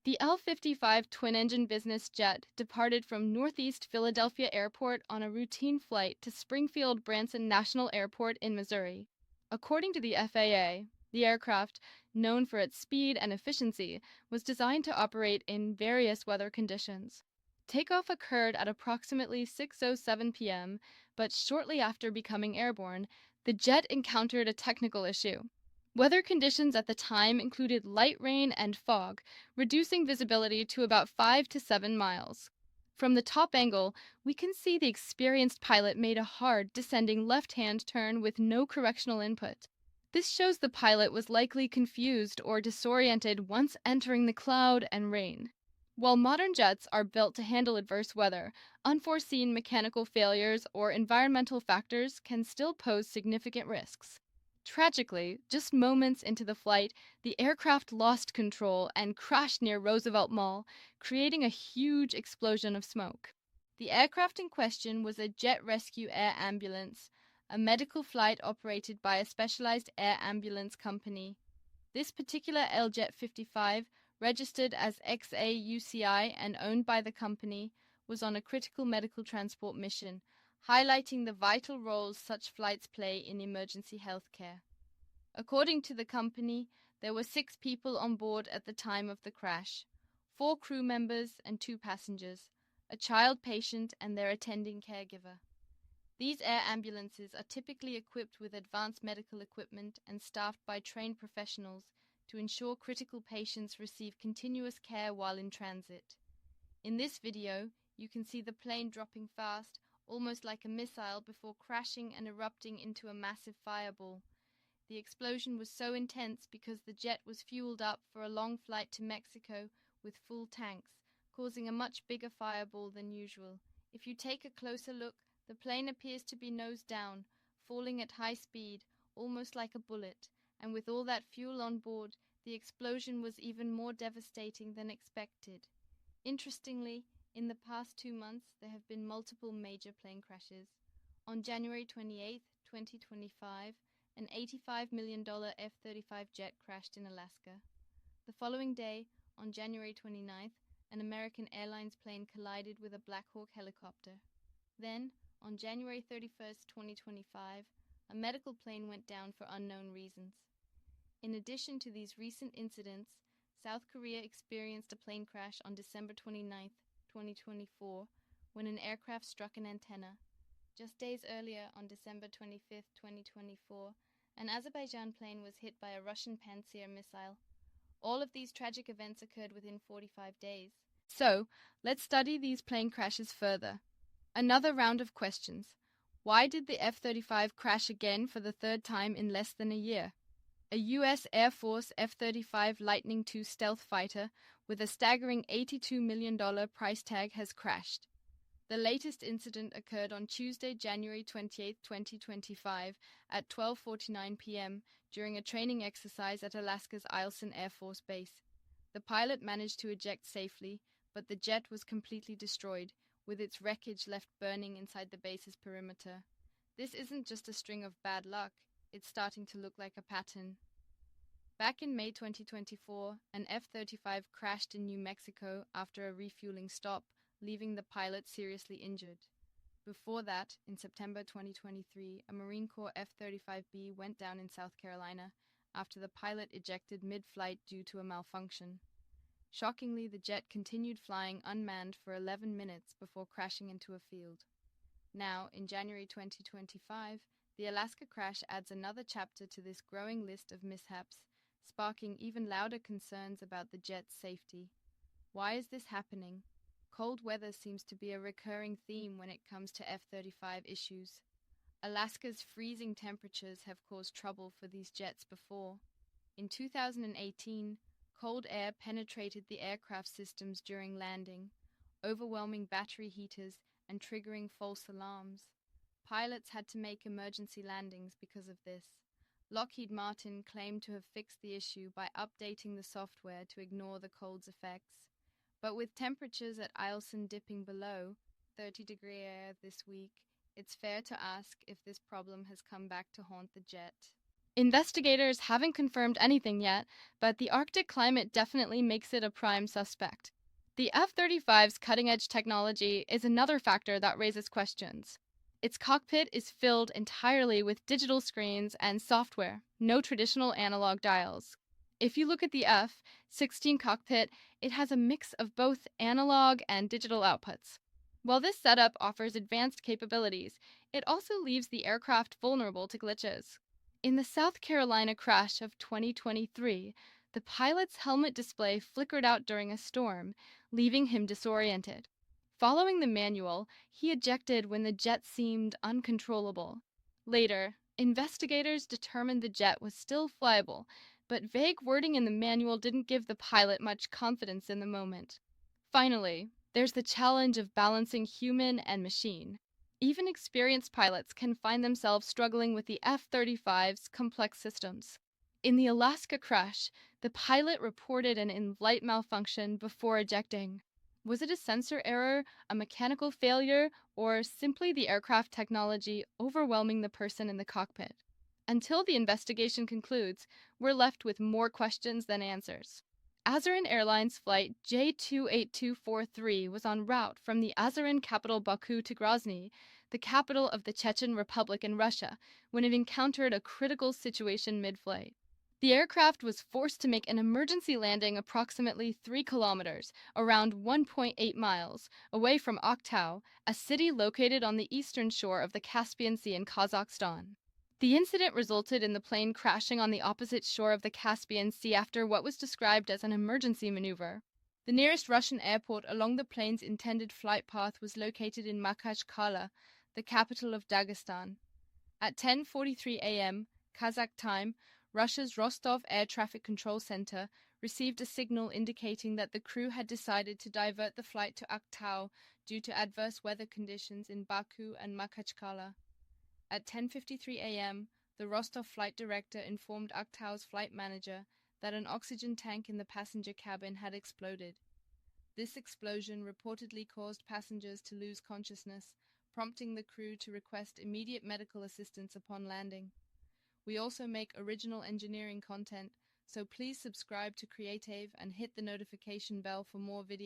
The L-55 twin-engine business jet departed from Northeast Philadelphia Airport on a routine flight to Springfield-Branson National Airport in Missouri. According to the FAA, the aircraft, known for its speed and efficiency, was designed to operate in various weather conditions. Takeoff occurred at approximately 6:07 p.m., but shortly after becoming airborne, the jet encountered a technical issue. Weather conditions at the time included light rain and fog, reducing visibility to about 5 to 7 miles. From the top angle, we can see the experienced pilot made a hard, descending left-hand turn with no correctional input. This shows the pilot was likely confused or disoriented once entering the cloud and rain. While modern jets are built to handle adverse weather, unforeseen mechanical failures or environmental factors can still pose significant risks. Tragically, just moments into the flight, the aircraft lost control and crashed near Roosevelt Mall, creating a huge explosion of smoke. The aircraft in question was a Jet Rescue Air Ambulance, a medical flight operated by a specialized air ambulance company. This particular Learjet 55, registered as XAUCI and owned by the company, was on a critical medical transport mission, highlighting the vital roles such flights play in emergency healthcare. According to the company, there were 6 people on board at the time of the crash, 4 crew members and 2 passengers, a child patient and their attending caregiver. These air ambulances are typically equipped with advanced medical equipment and staffed by trained professionals to ensure critical patients receive continuous care while in transit. In this video, you can see the plane dropping fast, almost like a missile, before crashing and erupting into a massive fireball. The explosion was so intense because the jet was fueled up for a long flight to Mexico with full tanks, causing a much bigger fireball than usual. If you take a closer look, the plane appears to be nose down, falling at high speed, almost like a bullet, and with all that fuel on board, the explosion was even more devastating than expected. Interestingly, in the past 2 months, there have been multiple major plane crashes. On January 28, 2025, an $85 million F-35 jet crashed in Alaska. The following day, on January 29th, an American Airlines plane collided with a Black Hawk helicopter. Then, on January 31st, 2025, a medical plane went down for unknown reasons. In addition to these recent incidents, South Korea experienced a plane crash on December 29, 2024, when an aircraft struck an antenna. Just days earlier, on December 25, 2024, an Azerbaijan plane was hit by a Russian Pantsir missile. All of these tragic events occurred within 45 days. So, let's study these plane crashes further. Another round of questions. Why did the F-35 crash again for the 3rd time in less than a year? A U.S. Air Force F-35 Lightning II stealth fighter with a staggering $82 million price tag has crashed. The latest incident occurred on Tuesday, January 28, 2025, at 12:49 p.m. during a training exercise at Alaska's Eielson Air Force Base. The pilot managed to eject safely, but the jet was completely destroyed, with its wreckage left burning inside the base's perimeter. This isn't just a string of bad luck, it's starting to look like a pattern. Back in May 2024, an F-35 crashed in New Mexico after a refueling stop, leaving the pilot seriously injured. Before that, in September 2023, a Marine Corps F-35B went down in South Carolina after the pilot ejected mid-flight due to a malfunction. Shockingly, the jet continued flying unmanned for 11 minutes before crashing into a field. Now, in January 2025, the Alaska crash adds another chapter to this growing list of mishaps, sparking even louder concerns about the jet's safety. Why is this happening? Cold weather seems to be a recurring theme when it comes to F-35 issues. Alaska's freezing temperatures have caused trouble for these jets before. In 2018, cold air penetrated the aircraft systems during landing, overwhelming battery heaters and triggering false alarms. Pilots had to make emergency landings because of this. Lockheed Martin claimed to have fixed the issue by updating the software to ignore the cold's effects. But with temperatures at Eielson dipping below 30-degree air this week, it's fair to ask if this problem has come back to haunt the jet. Investigators haven't confirmed anything yet, but the Arctic climate definitely makes it a prime suspect. The F-35's cutting-edge technology is another factor that raises questions. Its cockpit is filled entirely with digital screens and software, no traditional analog dials. If you look at the F-16 cockpit, it has a mix of both analog and digital outputs. While this setup offers advanced capabilities, it also leaves the aircraft vulnerable to glitches. In the South Carolina crash of 2023, the pilot's helmet display flickered out during a storm, leaving him disoriented. Following the manual, he ejected when the jet seemed uncontrollable. Later, investigators determined the jet was still flyable, but vague wording in the manual didn't give the pilot much confidence in the moment. Finally, there's the challenge of balancing human and machine. Even experienced pilots can find themselves struggling with the F-35's complex systems. In the Alaska crash, the pilot reported an in-flight malfunction before ejecting. Was it a sensor error, a mechanical failure, or simply the aircraft technology overwhelming the person in the cockpit? Until the investigation concludes, we're left with more questions than answers. Azerin Airlines flight J28243 was en route from the Azerin capital Baku to Grozny, the capital of the Chechen Republic in Russia, when it encountered a critical situation mid-flight. The aircraft was forced to make an emergency landing approximately 3 kilometers, around 1.8 miles, away from Akhtau, a city located on the eastern shore of the Caspian Sea in Kazakhstan. The incident resulted in the plane crashing on the opposite shore of the Caspian Sea after what was described as an emergency maneuver. The nearest Russian airport along the plane's intended flight path was located in Makhachkala, the capital of Dagestan. At 10:43 a.m. Kazakh time, Russia's Rostov Air Traffic Control Center received a signal indicating that the crew had decided to divert the flight to Akhtau due to adverse weather conditions in Baku and Makhachkala. At 10:53 a.m., the Rostov flight director informed Akhtau's flight manager that an oxygen tank in the passenger cabin had exploded. This explosion reportedly caused passengers to lose consciousness, prompting the crew to request immediate medical assistance upon landing. We also make original engineering content, so please subscribe to Creative and hit the notification bell for more videos.